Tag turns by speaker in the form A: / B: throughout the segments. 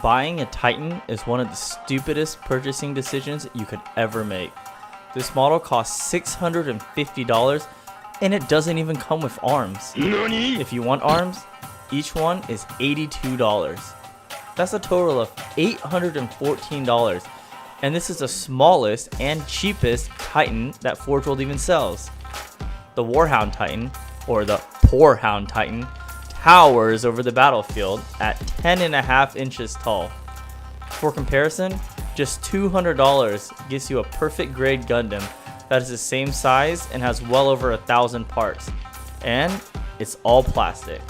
A: Buying a Titan is one of the stupidest purchasing decisions you could ever make. This model costs $650 and it doesn't even come with arms. If you want arms, each one is $82. That's a total of $814, and this is the smallest and cheapest Titan that Forge World even sells. The Warhound Titan, or the Warhound Titan, towers over the battlefield at 10.5 inches tall. For comparison, just $200 gives you a perfect grade Gundam that is the same size and has well over 1,000 parts, and it's all plastic.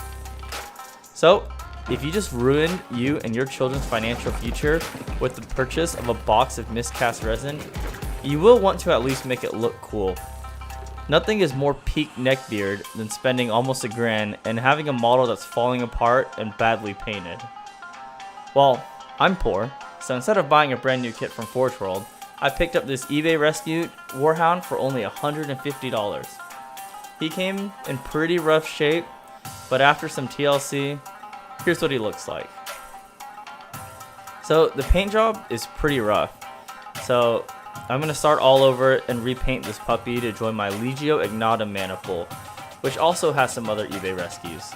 A: So, if you just ruined you and your children's financial future with the purchase of a box of miscast resin, you will want to at least make it look cool. Nothing is more peak neckbeard than spending almost $1,000 and having a model that's falling apart and badly painted. Well, I'm poor, so instead of buying a brand new kit from Forge World, I picked up this eBay rescued Warhound for only $150. He came in pretty rough shape, but after some TLC, here's what he looks like. So the paint job is pretty rough, so I'm going to start all over and repaint this puppy to join my Legio Ignatum manifold, which also has some other eBay rescues.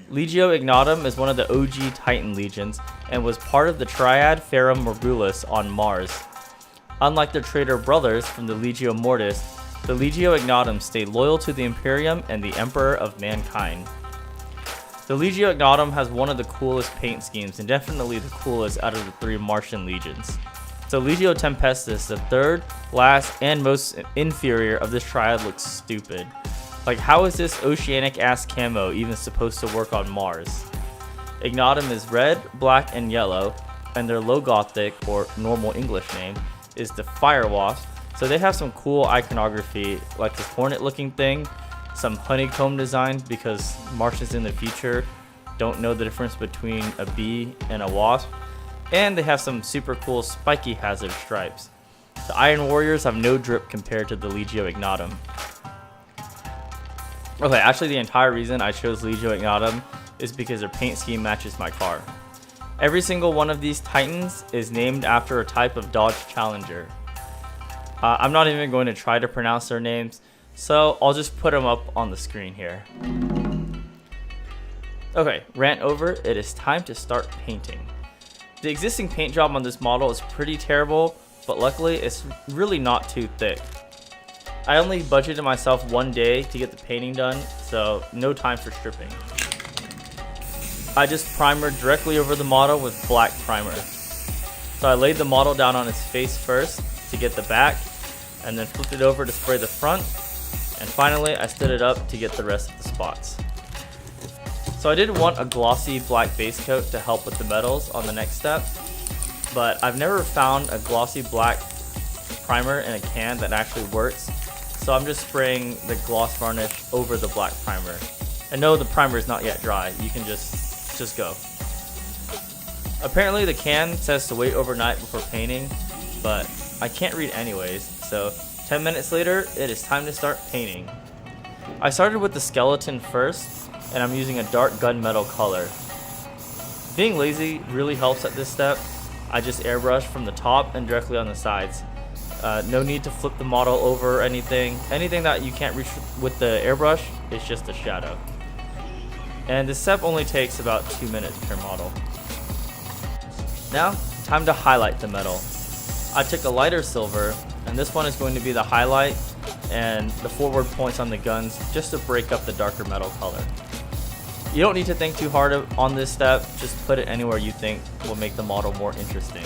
A: Legio Ignatum is one of the OG Titan legions and was part of the triad Ferrum Morgulus on Mars. Unlike their traitor brothers from the Legio Mortis, the Legio Ignatum stayed loyal to the Imperium and the Emperor of Mankind. The Legio Ignatum has one of the coolest paint schemes and definitely the coolest out of the 3 Martian legions. So Legio Tempestus, the third, last, and most inferior of this triad, looks stupid. Like, how is this oceanic ass camo even supposed to work on Mars? Ignatum is red, black, and yellow, and their low gothic, or normal English name, is the Fire Wasp. So they have some cool iconography, like this hornet looking thing, some honeycomb design because Martians in the future don't know the difference between a bee and a wasp. And they have some super cool spiky hazard stripes. The Iron Warriors have no drip compared to the Legio Ignatum. Okay, actually the entire reason I chose Legio Ignatum is because their paint scheme matches my car. Every single one of these Titans is named after a type of Dodge Challenger. I'm not even going to try to pronounce their names, so I'll just put them up on the screen here. Okay, rant over, it is time to start painting. The existing paint job on this model is pretty terrible, but luckily it's really not too thick. I only budgeted myself 1 day to get the painting done, so no time for stripping. I just primered directly over the model with black primer. So I laid the model down on its face first to get the back, and then flipped it over to spray the front, and finally I stood it up to get the rest of the spots. So I did want a glossy black base coat to help with the metals on the next step, but I've never found a glossy black primer in a can that actually works, so I'm just spraying the gloss varnish over the black primer. And no, the primer is not yet dry, you can just go. Apparently the can says to wait overnight before painting, but I can't read anyways, so 10 minutes later, it is time to start painting. I started with the skeleton first, and I'm using a dark gunmetal color. Being lazy really helps at this step. I just airbrush from the top and directly on the sides. No need to flip the model over or anything. Anything that you can't reach with the airbrush is just a shadow. And this step only takes about 2 minutes per model. Now, time to highlight the metal. I took a lighter silver, and this one is going to be the highlight and the forward points on the guns just to break up the darker metal color. You don't need to think too hard on this step, just put it anywhere you think will make the model more interesting.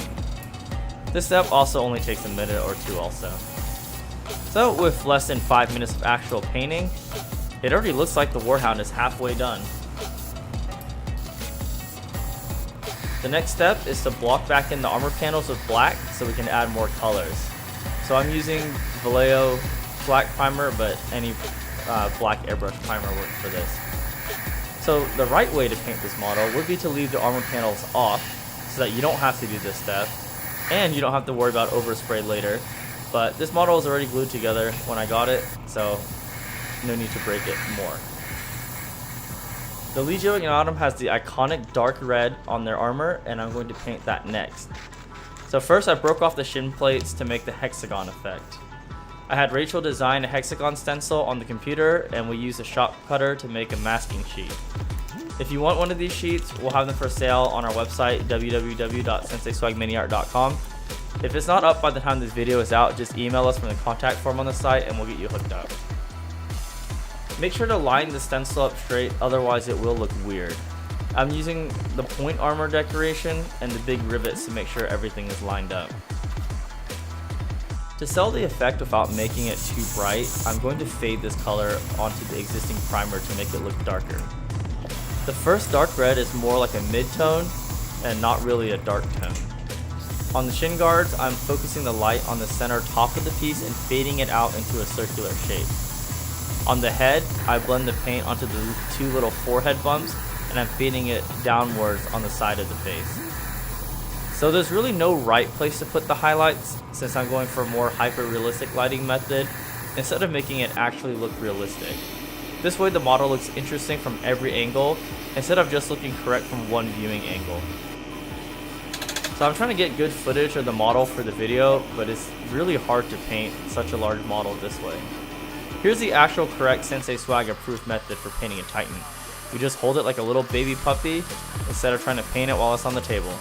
A: This step also only takes a minute or 2 also. So with less than 5 minutes of actual painting, it already looks like the Warhound is halfway done. The next step is to block back in the armor panels with black so we can add more colors. So I'm using Vallejo black primer, but any black airbrush primer works for this. So the right way to paint this model would be to leave the armor panels off so that you don't have to do this step and you don't have to worry about overspray later. But this model is already glued together when I got it, so no need to break it more. The Legio Ignatum has the iconic dark red on their armor, and I'm going to paint that next. So first I broke off the shin plates to make the hexagon effect. I had Rachel design a hexagon stencil on the computer, and we used a shop cutter to make a masking sheet. If you want one of these sheets, we'll have them for sale on our website, www.senseiswagminiart.com. If it's not up by the time this video is out, just email us from the contact form on the site and we'll get you hooked up. Make sure to line the stencil up straight, otherwise it will look weird. I'm using the point armor decoration and the big rivets to make sure everything is lined up. To sell the effect without making it too bright, I'm going to fade this color onto the existing primer to make it look darker. The first dark red is more like a mid-tone and not really a dark tone. On the shin guards, I'm focusing the light on the center top of the piece and fading it out into a circular shape. On the head, I blend the paint onto the two little forehead bumps, and I'm fading it downwards on the side of the face. So there's really no right place to put the highlights, since I'm going for a more hyper-realistic lighting method instead of making it actually look realistic. This way the model looks interesting from every angle instead of just looking correct from one viewing angle. So I'm trying to get good footage of the model for the video, but it's really hard to paint such a large model this way. Here's the actual correct Sensei Swag approved method for painting a Titan. You just hold it like a little baby puppy instead of trying to paint it while it's on the table.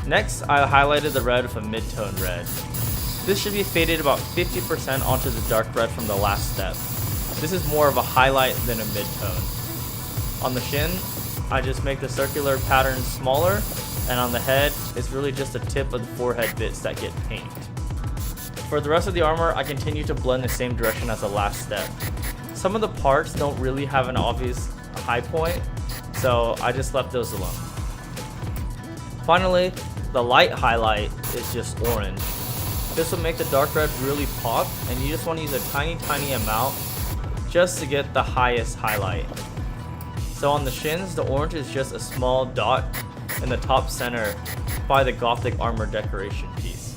A: Next, I highlighted the red with a mid-tone red. This should be faded about 50% onto the dark red from the last step. This is more of a highlight than a mid-tone. On the shin, I just make the circular pattern smaller, and on the head, it's really just a tip of the forehead bits that get paint. For the rest of the armor, I continue to blend the same direction as the last step. Some of the parts don't really have an obvious high point, so I just left those alone. Finally, the light highlight is just orange. This will make the dark red really pop, and you just want to use a tiny amount just to get the highest highlight. So on the shins, the orange is just a small dot in the top center by the Gothic armor decoration piece.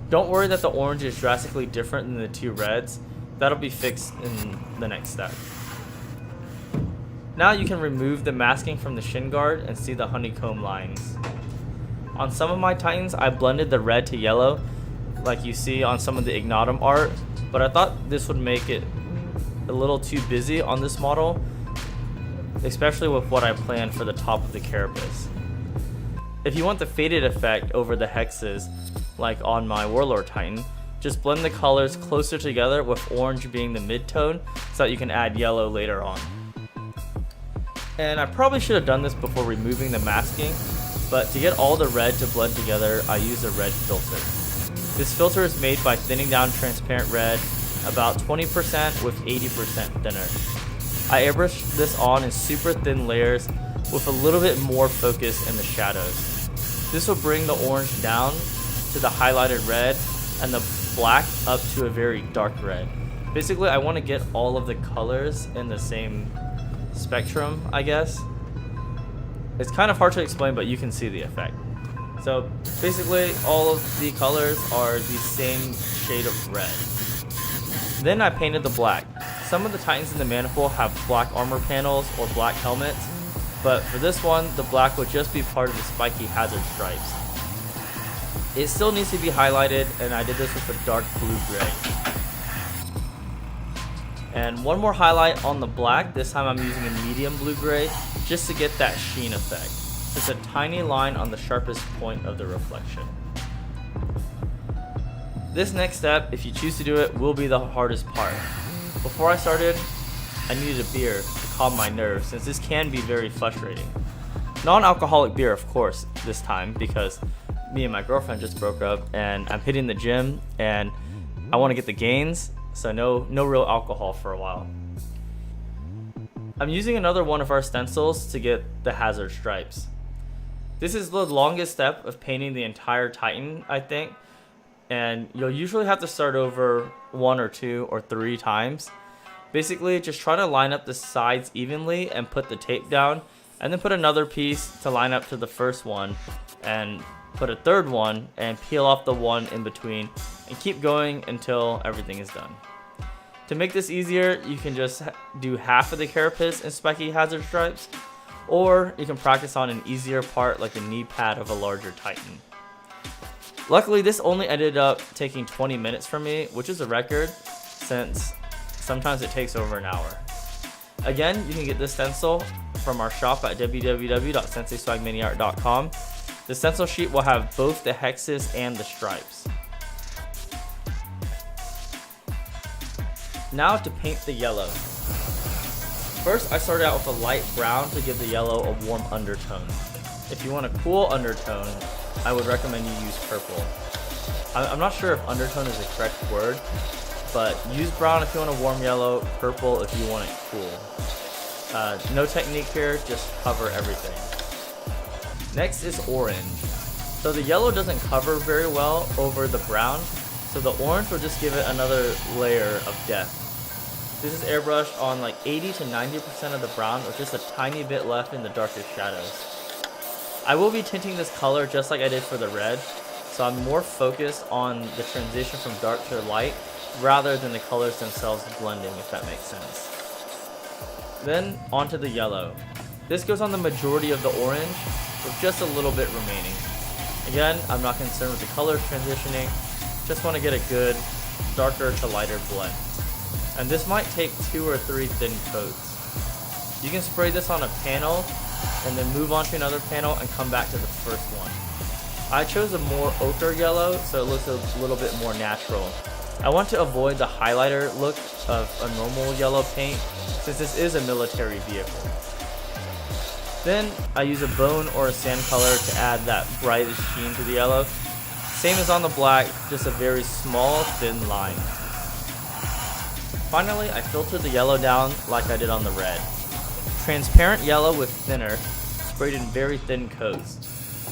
A: Don't worry that the orange is drastically different than the two reds. That'll be fixed in the next step. Now you can remove the masking from the shin guard and see the honeycomb lines. On some of my Titans, I blended the red to yellow like you see on some of the Ignatum art, but I thought this would make it a little too busy on this model, especially with what I planned for the top of the carapace. If you want the faded effect over the hexes, like on my Warlord Titan, just blend the colors closer together with orange being the mid-tone so that you can add yellow later on. And I probably should have done this before removing the masking, but to get all the red to blend together, I used a red filter. This filter is made by thinning down transparent red about 20% with 80% thinner. I airbrushed this on in super thin layers with a little bit more focus in the shadows. This will bring the orange down to the highlighted red and the black up to a very dark red. Basically, I want to get all of the colors in the same spectrum, I guess. It's kind of hard to explain, but you can see the effect. So basically, all of the colors are the same shade of red. Then I painted the black. Some of the Titans in the manifold have black armor panels or black helmets, but for this one, the black would just be part of the spiky hazard stripes. It still needs to be highlighted, and I did this with a dark blue-gray. And one more highlight on the black. This time I'm using a medium blue-gray just to get that sheen effect. Just a tiny line on the sharpest point of the reflection. This next step, if you choose to do it, will be the hardest part. Before I started, I needed a beer to calm my nerves, since this can be very frustrating. Non-alcoholic beer, of course, this time, because me and my girlfriend just broke up and I'm hitting the gym and I want to get the gains, so no real alcohol for a while. I'm using another one of our stencils to get the hazard stripes. This is the longest step of painting the entire Titan, I think, and you'll usually have to start over 1 or 2 or 3 times. Basically, just try to line up the sides evenly and put the tape down, and then put another piece to line up to the first one, and put a third one and peel off the one in between, and keep going until everything is done. To make this easier, you can just do half of the carapace in spiky hazard stripes, or you can practice on an easier part like the knee pad of a larger Titan. Luckily, this only ended up taking 20 minutes for me, which is a record since sometimes it takes over an hour. Again, you can get this stencil from our shop at www.senseiswagminiart.com. The stencil sheet will have both the hexes and the stripes. Now to paint the yellow. First, I started out with a light brown to give the yellow a warm undertone. If you want a cool undertone, I would recommend you use purple. I'm not sure if undertone is the correct word, but use brown if you want a warm yellow, purple if you want it cool. No technique here, just cover everything. Next is orange. So the yellow doesn't cover very well over the brown, so the orange will just give it another layer of depth. This is airbrushed on like 80 to 90% of the brown with just a tiny bit left in the darkest shadows. I will be tinting this color just like I did for the red, so I'm more focused on the transition from dark to light rather than the colors themselves blending, if that makes sense. Then onto the yellow. This goes on the majority of the orange with just a little bit remaining. Again, I'm not concerned with the colors transitioning, just want to get a good darker to lighter blend. And this might take 2 or 3 thin coats. You can spray this on a panel and then move on to another panel and come back to the first one. I chose a more ochre yellow so it looks a little bit more natural. I want to avoid the highlighter look of a normal yellow paint since this is a military vehicle. Then I use a bone or a sand color to add that brightest sheen to the yellow. Same as on the black, just a very small thin line. Finally, I filtered the yellow down like I did on the red. Transparent yellow with thinner, sprayed in very thin coats.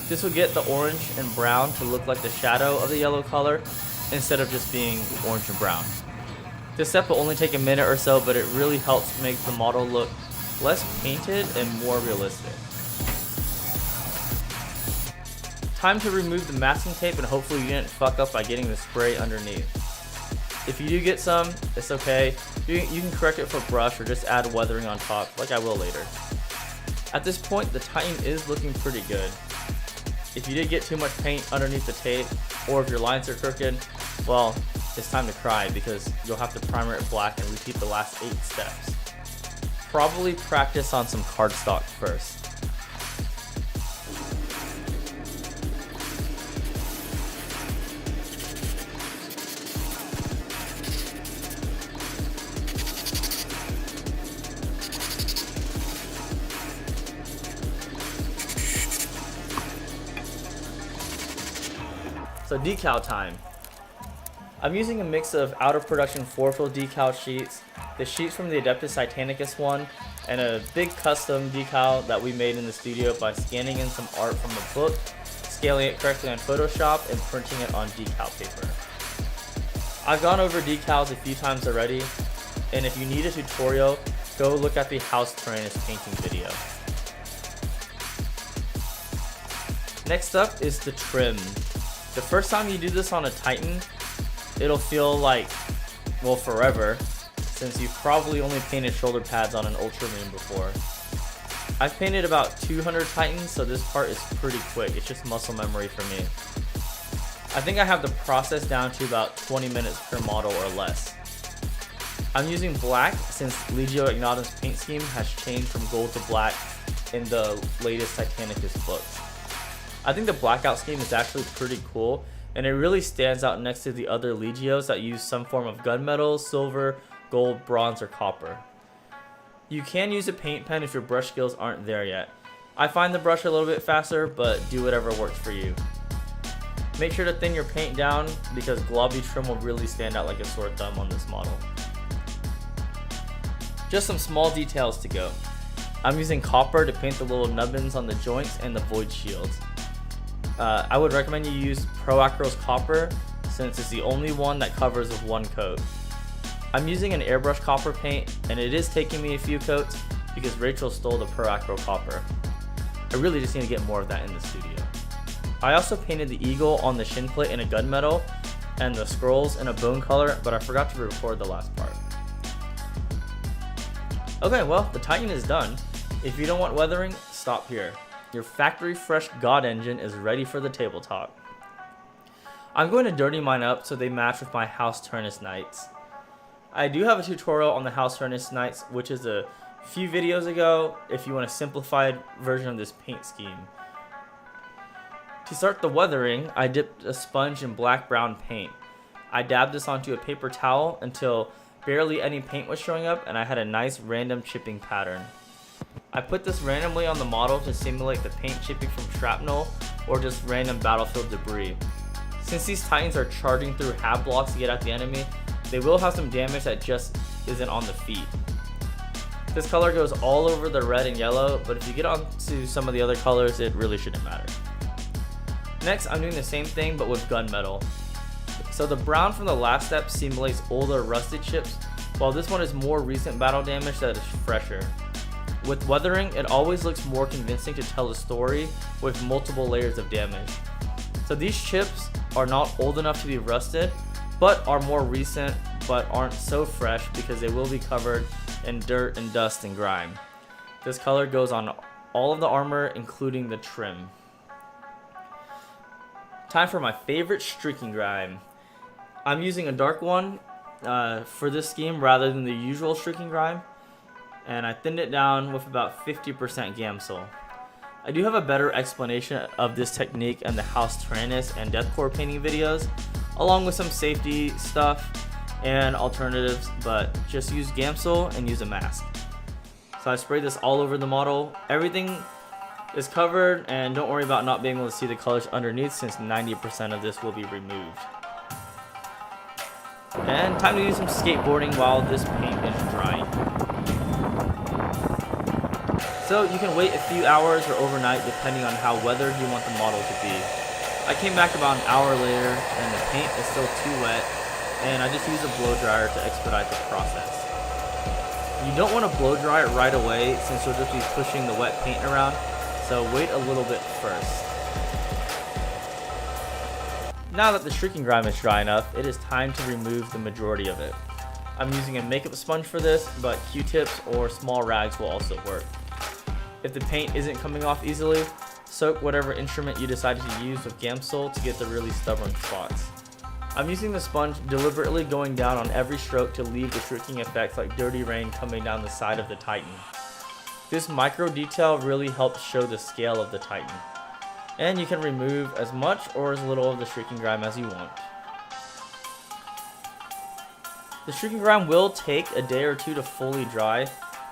A: This will get the orange and brown to look like the shadow of the yellow color instead of just being orange and brown. This step will only take a minute or so, but it really helps make the model look less painted and more realistic. Time to remove the masking tape and hopefully you didn't fuck up by getting the spray underneath. If you do get some, it's okay. You can correct it with a brush or just add weathering on top, like I will later. At this point, the Titan is looking pretty good. If you did get too much paint underneath the tape, or if your lines are crooked, well, it's time to cry because you'll have to primer it black and repeat the last 8 steps. Probably practice on some cardstock first. So decal time. I'm using a mix of out of production 4-fill decal sheets, the sheets from the Adeptus Titanicus one, and a big custom decal that we made in the studio by scanning in some art from the book, scaling it correctly on Photoshop, and printing it on decal paper. I've gone over decals a few times already, and if you need a tutorial, go look at the House Tyrannus painting video. Next up is the trim. The first time you do this on a Titan, it'll feel like, well, forever, since you've probably only painted shoulder pads on an Ultramarine before. I've painted about 200 Titans, so this part is pretty quick. It's just muscle memory for me. I think I have the process down to about 20 minutes per model or less. I'm using black since Legio Ignatum's paint scheme has changed from gold to black in the latest Titanicus books. I think the blackout scheme is actually pretty cool, and it really stands out next to the other Legios that use some form of gunmetal, silver, gold, bronze, or copper. You can use a paint pen if your brush skills aren't there yet. I find the brush a little bit faster, but do whatever works for you. Make sure to thin your paint down because globby trim will really stand out like a sore thumb on this model. Just some small details to go. I'm using copper to paint the little nubbins on the joints and the void shields. I would recommend you use Pro Acro's copper since it's the only one that covers with one coat. I'm using an airbrush copper paint and it is taking me a few coats because Rachel stole the Pro Acro copper. I really just need to get more of that in the studio. I also painted the eagle on the shin plate in a gunmetal and the scrolls in a bone color, but I forgot to record the last part. Okay, well, the Titan is done. If you don't want weathering, stop here. Your factory fresh God engine is ready for the tabletop. I'm going to dirty mine up so they match with my House Turnus Knights. I do have a tutorial on the House Turnus Knights, which is a few videos ago if you want a simplified version of this paint scheme. To start the weathering, I dipped a sponge in black-brown paint. I dabbed this onto a paper towel until barely any paint was showing up and I had a nice random chipping pattern. I put this randomly on the model to simulate the paint chipping from shrapnel or just random battlefield debris. Since these Titans are charging through hab blocks to get at the enemy, they will have some damage that just isn't on the feet. This color goes all over the red and yellow, but if you get onto some of the other colors, it really shouldn't matter. Next, I'm doing the same thing but with gunmetal. So the brown from the last step simulates older rusted chips, while this one is more recent battle damage that is fresher. With weathering, it always looks more convincing to tell a story with multiple layers of damage. So these chips are not old enough to be rusted, but are more recent but aren't so fresh because they will be covered in dirt and dust and grime. This color goes on all of the armor, including the trim. Time for my favorite streaking grime. I'm using a dark one for this scheme rather than the usual streaking grime, and I thinned it down with about 50% Gamsol. I do have a better explanation of this technique in the House Tyrannus and Deathcore painting videos, along with some safety stuff and alternatives, but just use Gamsol and use a mask. So I sprayed this all over the model. Everything is covered, and don't worry about not being able to see the colors underneath since 90% of this will be removed. And time to do some skateboarding while this paint is drying. So you can wait a few hours or overnight depending on how weathered you want the model to be. I came back about an hour later and the paint is still too wet, and I just used a blow dryer to expedite the process. You don't want to blow dry it right away since you'll just be pushing the wet paint around, so wait a little bit first. Now that the streaking grime is dry enough, it is time to remove the majority of it. I'm using a makeup sponge for this, but Q-tips or small rags will also work. If the paint isn't coming off easily, soak whatever instrument you decided to use with Gamsol to get the really stubborn spots. I'm using the sponge deliberately going down on every stroke to leave the streaking effects like dirty rain coming down the side of the Titan. This micro detail really helps show the scale of the Titan. And you can remove as much or as little of the streaking grime as you want. The streaking grime will take a day or two to fully dry,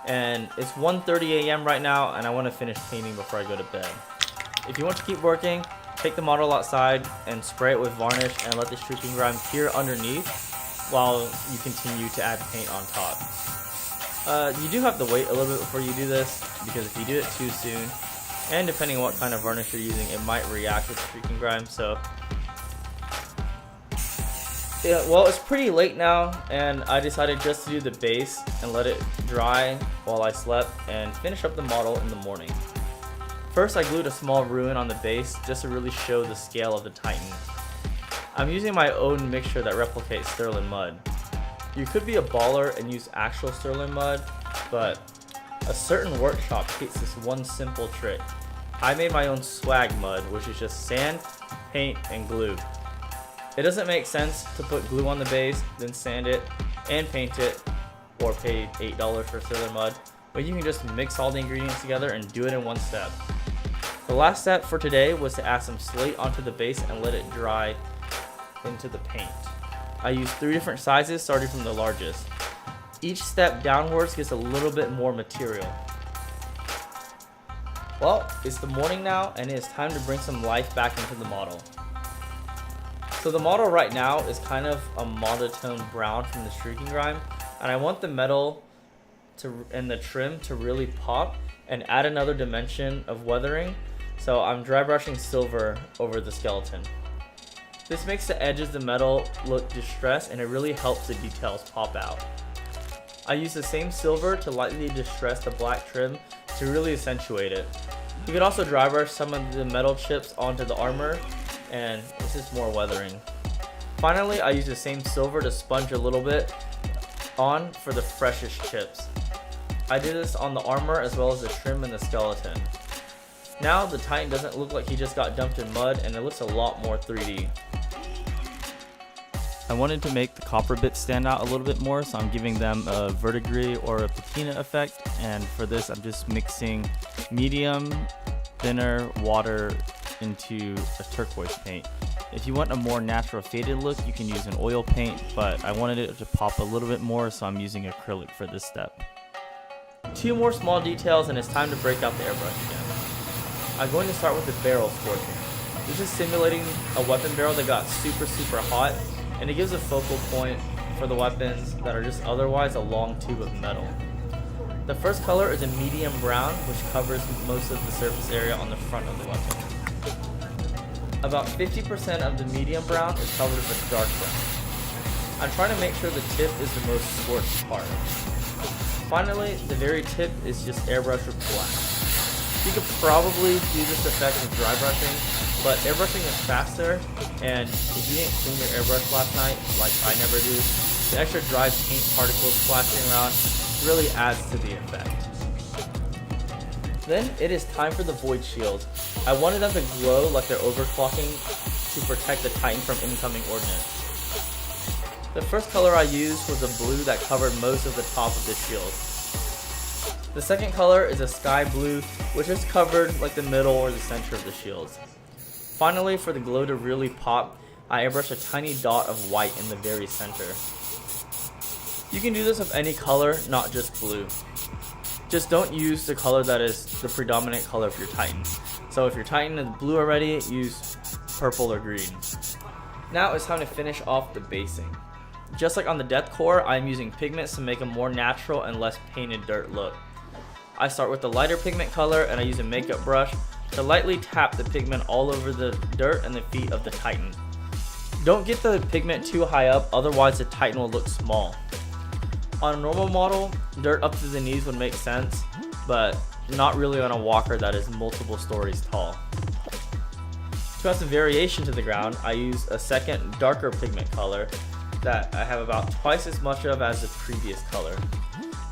A: and it's 1:30 a.m. right now and I want to finish painting before I go to bed. If you want to keep working, take the model outside and spray it with varnish and let the streaking grime cure underneath while you continue to add paint on top. You do have to wait a little bit before you do this, because if you do it too soon, and depending on what kind of varnish you're using, it might react with the streaking grime. So yeah, well, it's pretty late now and I decided just to do the base and let it dry while I slept and finish up the model in the morning. First, I glued a small ruin on the base just to really show the scale of the Titan. I'm using my own mixture that replicates Sterling mud. You could be a baller and use actual Sterling mud, but a certain workshop hates this one simple trick. I made my own swag mud, which is just sand, paint, and glue. It doesn't make sense to put glue on the base, then sand it and paint it, or pay $8 for Sterling mud, but you can just mix all the ingredients together and do it in one step. The last step for today was to add some slate onto the base and let it dry into the paint. I used 3 different sizes starting from the largest. Each step downwards gets a little bit more material. Well, it's the morning now and it is time to bring some life back into the model. So the model right now is kind of a monotone brown from the streaking grime, and I want the metal and the trim to really pop and add another dimension of weathering, so I'm dry brushing silver over the skeleton. This makes the edges of the metal look distressed and it really helps the details pop out. I use the same silver to lightly distress the black trim to really accentuate it. You could also dry brush some of the metal chips onto the armor, and this is more weathering. Finally, I use the same silver to sponge a little bit on for the freshest chips. I did this on the armor as well as the trim and the skeleton. Now the Titan doesn't look like he just got dumped in mud, and it looks a lot more 3D. I wanted to make the copper bits stand out a little bit more, so I'm giving them a verdigris or a patina effect, and for this I'm just mixing medium, thinner water into a turquoise paint. If you want a more natural faded look, you can use an oil paint, but I wanted it to pop a little bit more, so I'm using acrylic for this step. 2 more small details, and it's time to break out the airbrush again. I'm going to start with the barrel scorching. This is simulating a weapon barrel that got super hot, and it gives a focal point for the weapons that are just otherwise a long tube of metal. The first color is a medium brown, which covers most of the surface area on the front of the weapon. About 50% of the medium brown is covered with dark brown. I'm trying to make sure the tip is the most scorched part. Finally, the very tip is just airbrushed with black. You could probably do this effect with dry brushing, but airbrushing is faster, and if you didn't clean your airbrush last night, like I never do, the extra dry paint particles splashing around really adds to the effect. Then it is time for the void shield. I wanted them to glow like they're overclocking to protect the Titan from incoming ordnance. The first color I used was a blue that covered most of the top of the shield. The second color is a sky blue, which is covered like the middle or the center of the shields. Finally, for the glow to really pop, I airbrush a tiny dot of white in the very center. You can do this with any color, not just blue. Just don't use the color that is the predominant color of your Titan. So if your Titan is blue already, use purple or green. Now it's time to finish off the basing. Just like on the depth core, I am using pigments to make a more natural and less painted dirt look. I start with the lighter pigment color, and I use a makeup brush to lightly tap the pigment all over the dirt and the feet of the Titan. Don't get the pigment too high up, otherwise the Titan will look small. On a normal model, dirt up to the knees would make sense, but not really on a walker that is multiple stories tall. To add some variation to the ground, I use a second darker pigment color that I have about twice as much of as the previous color.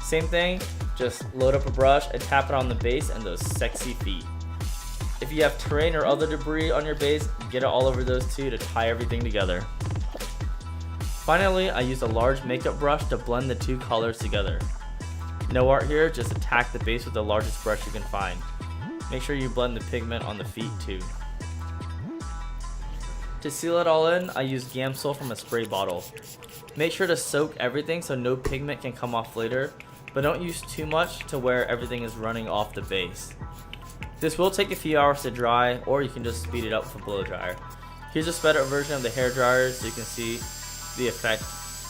A: Same thing, just load up a brush and tap it on the base and those sexy feet. If you have terrain or other debris on your base, get it all over those two to tie everything together. Finally, I use a large makeup brush to blend the two colors together. No art here, just attack the base with the largest brush you can find. Make sure you blend the pigment on the feet too. To seal it all in, I use Gamsol from a spray bottle. Make sure to soak everything so no pigment can come off later, but don't use too much to where everything is running off the base. This will take a few hours to dry, or you can just speed it up with a blow dryer. Here's a sped up version of the hair dryer so you can see the effect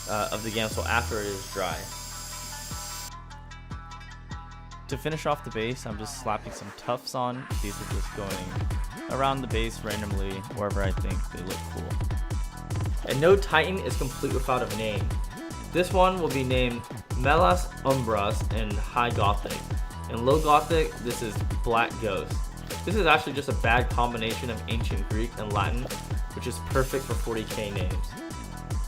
A: of the Gamsol after it is dry. To finish off the base, I'm just slapping some tufts on. These are just going around the base randomly wherever I think they look cool. And no Titan is complete without a name. This one will be named Melas Umbras in High Gothic. In Low Gothic, this is Black Ghost. This is actually just a bad combination of Ancient Greek and Latin, which is perfect for 40k names.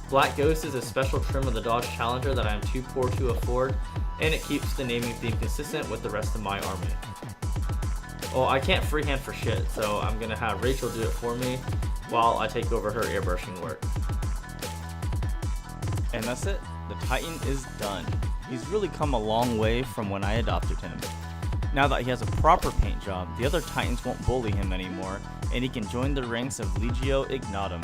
A: Black Ghost is a special trim of the Dodge Challenger that I am too poor to afford, and it keeps the naming theme consistent with the rest of my army. Well, I can't freehand for shit, so I'm gonna have Rachel do it for me while I take over her airbrushing work. And that's it. The Titan is done. He's really come a long way from when I adopted him. Now that he has a proper paint job, the other Titans won't bully him anymore, and he can join the ranks of Legio Ignatum.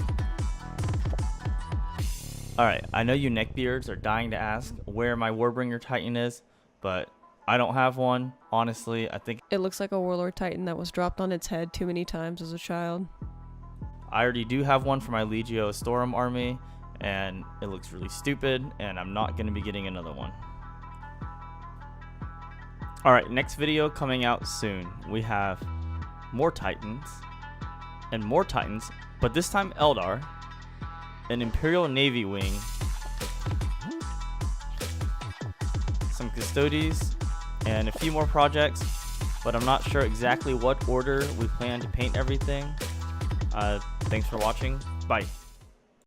A: Alright, I know you neckbeards are dying to ask where my Warbringer Titan is, but I don't have one. Honestly, I think
B: it looks like a Warlord Titan that was dropped on its head too many times as a child.
A: I already do have one for my Legio Ignatum army, and it looks really stupid, and I'm not going to be getting another one. Alright, next video coming out soon. We have more Titans, and more Titans, but this time Eldar, an Imperial Navy wing, some Custodes, and a few more projects, but I'm not sure exactly what order we plan to paint everything. Thanks for watching. Bye.